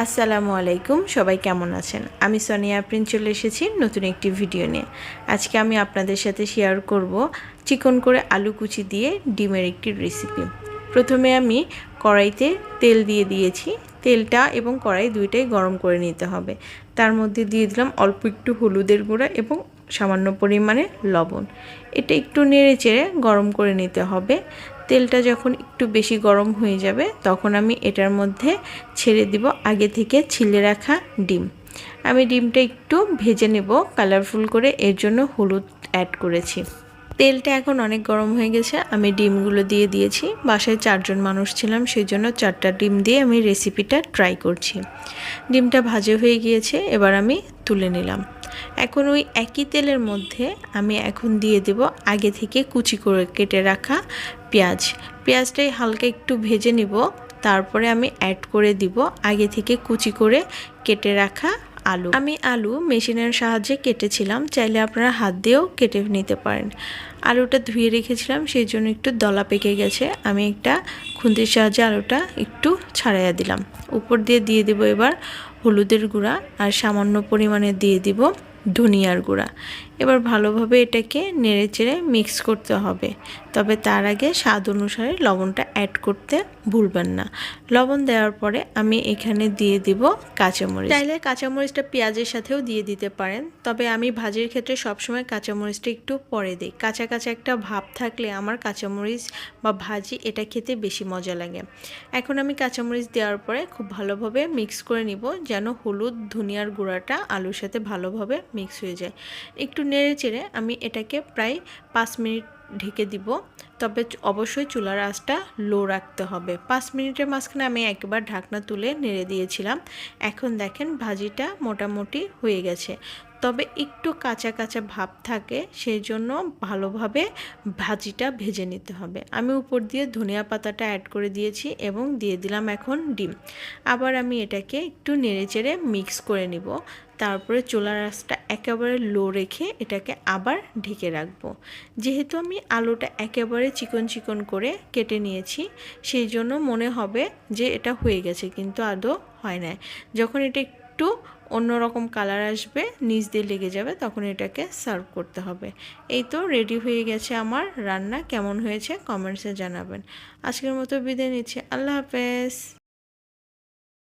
আসসালামু আলাইকুম, সবাই কেমন আছেন? আমি সোনিয়া আফরিন চলে এসেছি নতুন একটি ভিডিও নিয়ে। আজকে আমি আপনাদের সাথে শেয়ার করব চিকন করে আলু কুচি দিয়ে ডিমের একটি রেসিপি। প্রথমে আমি কড়াইতে তেল দিয়ে দিয়েছি। তেলটা এবং কড়াই দুইটাই গরম করে নিতে হবে। তার মধ্যে দিয়ে দিলাম অল্প একটু হলুদের গুঁড়া এবং সামান্য পরিমাণে লবণ। এটা একটু নেড়ে চেড়ে গরম করে নিতে হবে। তেলটা যখন একটু বেশি গরম হয়ে যাবে তখন আমি এটার মধ্যে ছেড়ে দিব আগে থেকে ছিলে রাখা ডিম। আমি ডিমটা একটু ভেজে নেব কালারফুল করে, এর জন্য হলুদ অ্যাড করেছি। তেলটা এখন অনেক গরম হয়ে গেছে, আমি ডিমগুলো দিয়ে দিয়েছি। বাসায় 4 জন মানুষ ছিলাম, সেই জন্য 4টা ডিম দিয়ে আমি রেসিপিটা ট্রাই করছি। ডিমটা ভাজা হয়ে গিয়েছে, এবার আমি তুলে নিলাম। এখন ওই একই তেলের মধ্যে আমি এখন দিয়ে দেব আগে থেকে কুচি করে কেটে রাখা পেঁয়াজটাই হালকা একটু ভেজে নিব। তারপরে আমি অ্যাড করে দিব আগে থেকে কুচি করে কেটে রাখা আলু। আমি আলু মেশিনের সাহায্যে কেটেছিলাম, চাইলে আপনারা হাত দিয়েও কেটে নিতে পারেন। আলুটা ধুয়ে রেখেছিলাম, সেই জন্য একটু দলা পেকে গেছে। আমি একটা খুন্তির সাহায্যে আলুটা একটু ছাড়াইয়া দিলাম। উপর দিয়ে দেব এবার হলুদের গুঁড়া আর সামান্য পরিমাণে দিয়ে দিব ধনিয়ার গুঁড়া। এবার ভালোভাবে এটাকে নেড়েচেড়ে মিক্স করতে হবে, তবে তার আগে স্বাদ অনুসারে লবণটা অ্যাড করতে ভুলবেন না। লবণ দেওয়ার পরে আমি এখানে দিয়ে দিব কাঁচামরিচ। চাইলে কাঁচামরিচটা পেঁয়াজের সাথেও দিয়ে দিতে পারেন, তবে আমি ভাজির ক্ষেত্রে সবসময় কাঁচামরিচটা একটু পরে দিই। কাঁচা কাঁচা একটা ভাব থাকলে আমার কাঁচামরিচ বা ভাজি এটা খেতে বেশি মজা লাগে। এখন আমি কাঁচামরিচ দেওয়ার পরে খুব ভালোভাবে মিক্স করে নিব, যেন হলুদ ধনিয়ার গুঁড়াটা আলুর সাথে ভালোভাবে মিক্স হয়ে যায়। একটু নেড়ে চেড়ে আমি এটাকে প্রায় 5 মিনিট ঢেকে দিব, তবে অবশ্যই চুলার আঁচটা লো রাখতে হবে। 5 মিনিটের মাঝখানে আমি একবার ঢাকনা তুলে নেড়ে দিয়েছিলাম। এখন দেখেন ভাজিটা মোটামুটি হয়ে গেছে, তবে একটু কাঁচা কাঁচা ভাব থাকে, সেই জন্য ভালোভাবে ভাজিটা ভেজে নিতে হবে। আমি উপর দিয়ে ধনিয়া পাতাটা অ্যাড করে দিয়েছি এবং দিয়ে দিলাম এখন ডিম। আবার আমি এটাকে একটু নেড়েচেড়ে মিক্স করে নিব। তারপরে চুলার আঁচটা একেবারে লো রেখে এটাকে আবার ঢেকে রাখবো। যেহেতু আমি আলুটা একেবারে চিকন চিকন করে কেটে নিয়েছি, সেই জন্য মনে হবে যে এটা হয়ে গেছে, কিন্তু আদৌ হয় না। যখন এটা একটু অন্যরকম কালার আসবে, নিচ দিয়ে লেগে যাবে, তখন এটাকে সার্ভ করতে হবে। এই তো রেডি হয়ে গেছে আমার রান্না। কেমন হয়েছে কমেন্টসে জানাবেন। আজকের মতো বিদায় নিচ্ছি। আল্লাহ হাফেজ।